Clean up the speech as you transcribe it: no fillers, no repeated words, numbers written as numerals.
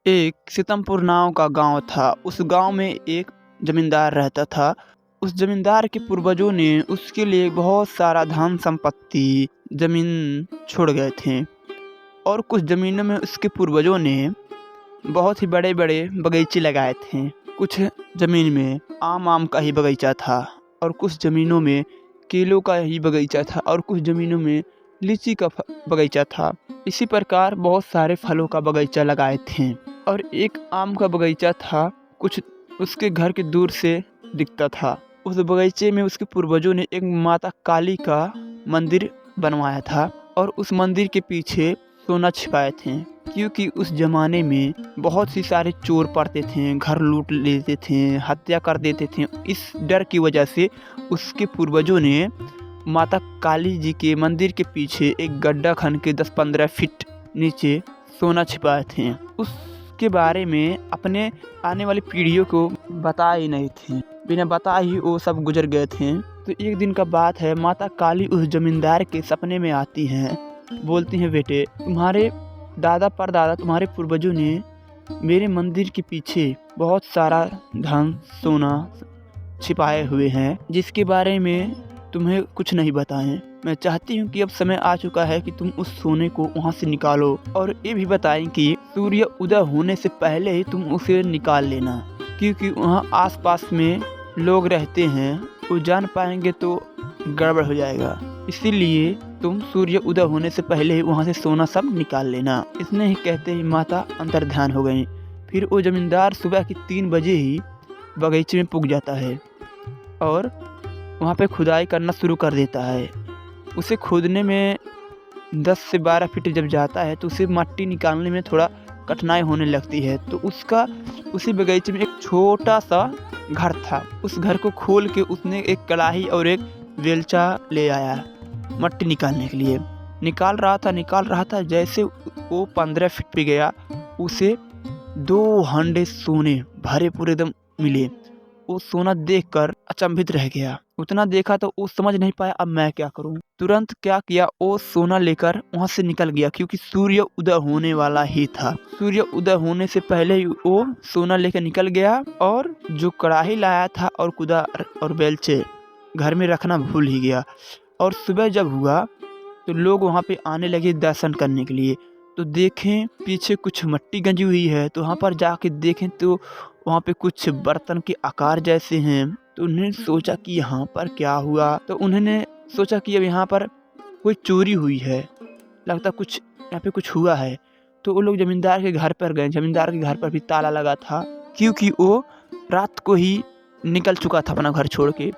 एक सीतमपुर नाम का गांव था। उस गांव में एक जमींदार रहता था। उस जमींदार के पूर्वजों ने उसके लिए बहुत सारा धन संपत्ति जमीन छोड़ गए थे और कुछ जमीनों में उसके पूर्वजों ने बहुत ही बड़े बड़े बगीचे लगाए थे। कुछ जमीन में आम का ही बगीचा था और कुछ जमीनों में केलों का ही बगीचा था और कुछ जमीनों में लीची का बगीचा था। इसी प्रकार बहुत सारे फलों का बगीचा लगाए थे और एक आम का बगीचा था, कुछ उसके घर के दूर से दिखता था। उस बगीचे में उसके पूर्वजों ने एक माता काली का मंदिर बनवाया था और उस मंदिर के पीछे सोना छिपाए थे, क्योंकि उस जमाने में बहुत सी सारे चोर पड़ते थे, घर लूट लेते थे, हत्या कर देते थे। इस डर की वजह से उसके पूर्वजों ने माता काली जी के मंदिर के पीछे एक गड्ढा खन के 10-15 फीट नीचे सोना छिपाए थे। उसके बारे में अपने आने वाली पीढ़ियों को बताए ही नहीं थे, बिना बताए ही वो सब गुजर गए थे। तो एक दिन का बात है, माता काली उस जमींदार के सपने में आती हैं, बोलती हैं, बेटे तुम्हारे दादा परदादा तुम्हारे पूर्वजों ने मेरे मंदिर के पीछे बहुत सारा धन सोना छिपाए हुए हैं, जिसके बारे में तुम्हें कुछ नहीं बताएं। मैं चाहती हूँ कि अब समय आ चुका है कि तुम उस सोने को वहाँ से निकालो और ये भी बताएं कि सूर्य उदय होने से पहले ही तुम उसे निकाल लेना, क्योंकि वहाँ आसपास में लोग रहते हैं, वो जान पाएंगे तो गड़बड़ हो जाएगा। इसीलिए तुम सूर्य उदय होने से पहले ही वहाँ से सोना सब निकाल लेना। इतने ही कहते ही माता अंतर्ध्यान हो गई। फिर वो जमींदार सुबह की 3 बजे ही बगीचे में पुग जाता है और वहाँ पे खुदाई करना शुरू कर देता है। उसे खोदने में 10 से 12 फीट जब जाता है तो उसे मट्टी निकालने में थोड़ा कठिनाई होने लगती है। तो उसका उसी बगीचे में एक छोटा सा घर था। उस घर को खोल के उसने एक कड़ाही और एक बेलचा ले आया मट्टी निकालने के लिए। निकाल रहा था जैसे वो 15 फीट पे गया, उसे 2 हंडे सोने भरे पूरे एकदम मिले। वो सोना देखकर अचंभित रह गया। उतना देखा तो वो समझ नहीं पाया अब मैं क्या करूं। तुरंत क्या किया, वो सोना लेकर वहां से निकल गया, क्योंकि सूर्य उदय होने वाला ही था। सूर्य उदय होने से पहले ही वो सोना लेकर निकल गया और जो कड़ाही लाया था और कुदार और बेलचे घर में रखना भूल ही गया। और सुबह जब हुआ तो लोग वहाँ पे आने लगे दर्शन करने के लिए। तो देखें पीछे कुछ मट्टी गंजी हुई है, तो वहाँ पर जाके देखें तो वहाँ पे कुछ बर्तन के आकार जैसे हैं। तो उन्होंने सोचा कि यहाँ पर क्या हुआ। तो उन्होंने सोचा कि अब यहाँ पर कोई चोरी हुई है, लगता कुछ यहाँ पे कुछ हुआ है। तो वो लोग जमींदार के घर पर गए। जमींदार के घर पर भी ताला लगा था, क्योंकि वो रात को ही निकल चुका था अपना घर छोड़ के।